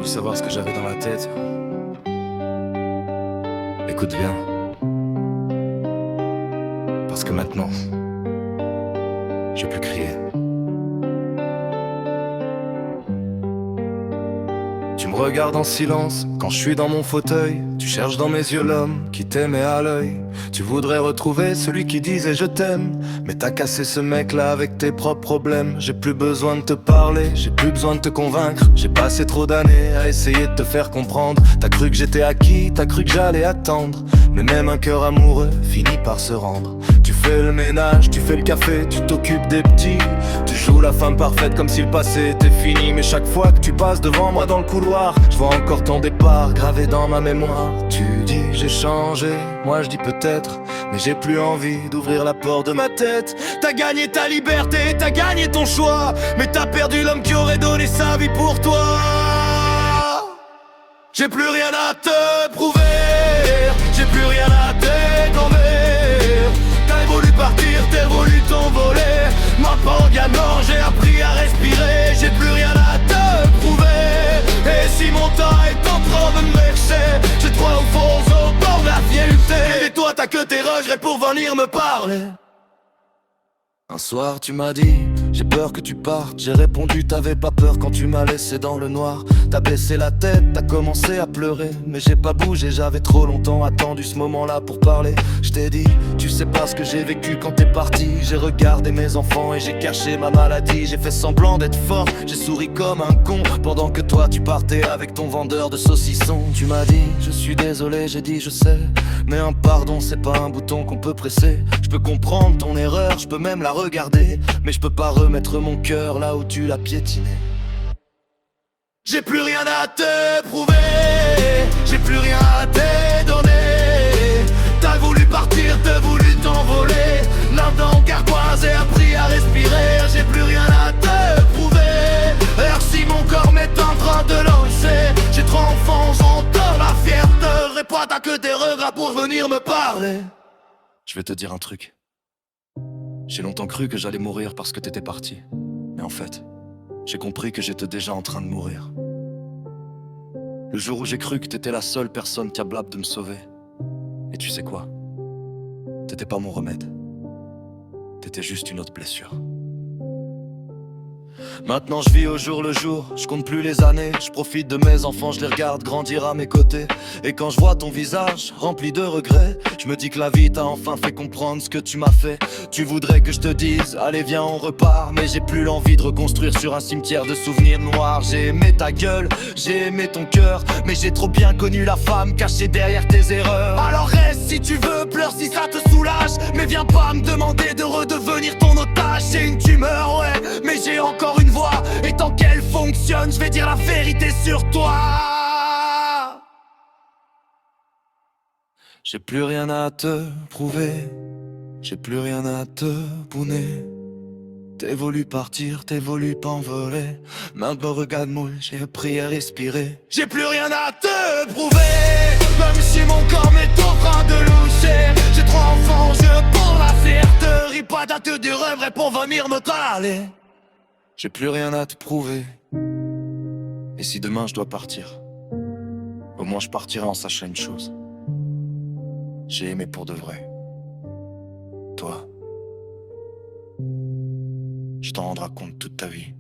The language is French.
voulu savoir ce que j'avais dans la tête. Écoute bien. Parce que maintenant, je peux plus crier. Tu me regardes en silence quand je suis dans mon fauteuil. Tu cherches dans mes yeux l'homme qui t'aimait à l'œil. Tu voudrais retrouver celui qui disait je t'aime. Mais t'as cassé ce mec là avec tes propres problèmes. J'ai plus besoin de te parler, j'ai plus besoin de te convaincre. J'ai passé trop d'années à essayer de te faire comprendre. T'as cru que j'étais acquis, t'as cru que j'allais attendre. Mais même un cœur amoureux finit par se rendre. Tu fais le ménage, tu fais le café, tu t'occupes des petits. Tu joues la femme parfaite comme si le passé était fini. Mais chaque fois que tu passes devant moi dans le couloir, je vois encore ton départ gravé dans ma mémoire. Tu dis j'ai changé, moi je dis peut-être, mais j'ai plus envie d'ouvrir la porte de ma tête. T'as gagné ta liberté, t'as gagné ton choix, mais t'as perdu l'homme qui aurait donné sa vie pour toi. J'ai plus rien à te prouver, j'ai plus rien à t'éconver. T'as voulu partir, t'as voulu t'envoler. Moi pas en gagnant, j'ai appris à respirer. J'ai plus rien à te prouver. Et si mon temps est en train de me vexer, j'ai trois au fond au bord de la vérité. Et toi t'as que tes regrets pour venir me parler. Un soir tu m'as dit, j'ai peur que tu partes. J'ai répondu, t'avais pas peur quand tu m'as laissé dans le noir. T'as baissé la tête, t'as commencé à pleurer. Mais j'ai pas bougé, j'avais trop longtemps attendu ce moment-là pour parler. Je t'ai dit, tu sais pas ce que j'ai vécu quand t'es parti. J'ai regardé mes enfants et j'ai caché ma maladie. J'ai fait semblant d'être fort, j'ai souri comme un con, pendant que toi tu partais avec ton vendeur de saucissons. Tu m'as dit, je suis désolé, j'ai dit je sais, mais un pardon c'est pas un bouton qu'on peut presser. Je peux comprendre ton erreur, je peux même la regarder, mais je peux pas remettre mon cœur là où tu l'as piétiné. J'ai plus rien à te prouver, j'ai plus rien à te donner. T'as voulu partir, t'as voulu t'envoler. L'un dans le carquoise et appris à respirer. J'ai plus rien à te prouver. Alors si mon corps m'est en train de lancer, j'ai trop enfoncé dans la fierté. Et toi t'as que des regrets pour venir me parler. Je vais te dire un truc. J'ai longtemps cru que j'allais mourir parce que t'étais parti. Mais en fait, j'ai compris que j'étais déjà en train de mourir. Le jour où j'ai cru que t'étais la seule personne capable de me sauver. Et tu sais quoi? T'étais pas mon remède. T'étais juste une autre blessure. Maintenant je vis au jour le jour, je compte plus les années. Je profite de mes enfants, je les regarde grandir à mes côtés. Et quand je vois ton visage rempli de regrets, je me dis que la vie t'a enfin fait comprendre ce que tu m'as fait. Tu voudrais que je te dise, allez viens on repart, mais j'ai plus l'envie de reconstruire sur un cimetière de souvenirs noirs. J'ai aimé ta gueule, j'ai aimé ton cœur, mais j'ai trop bien connu la femme cachée derrière tes erreurs. Alors reste si tu veux, pleure si ça te soulage, mais viens pas me demander de redevenir ton otage. J'ai une tumeur ouais, mais j'ai encore une voix, et tant qu'elle fonctionne, je vais dire la vérité sur toi. J'ai plus rien à te prouver, j'ai plus rien à te prouver. T'es voulu partir, t'es voulu t'envoler. Maintenant regarde-moi, j'ai appris à respirer. J'ai plus rien à te prouver, même si mon corps m'est en train de loucher. J'ai trop enfant, je pour la fierté. Pas date du rêve pour venir me parler. J'ai plus rien à te prouver. Et si demain je dois partir, au moins je partirai en sachant une chose. J'ai aimé pour de vrai. Toi, je t'en rendrai compte toute ta vie.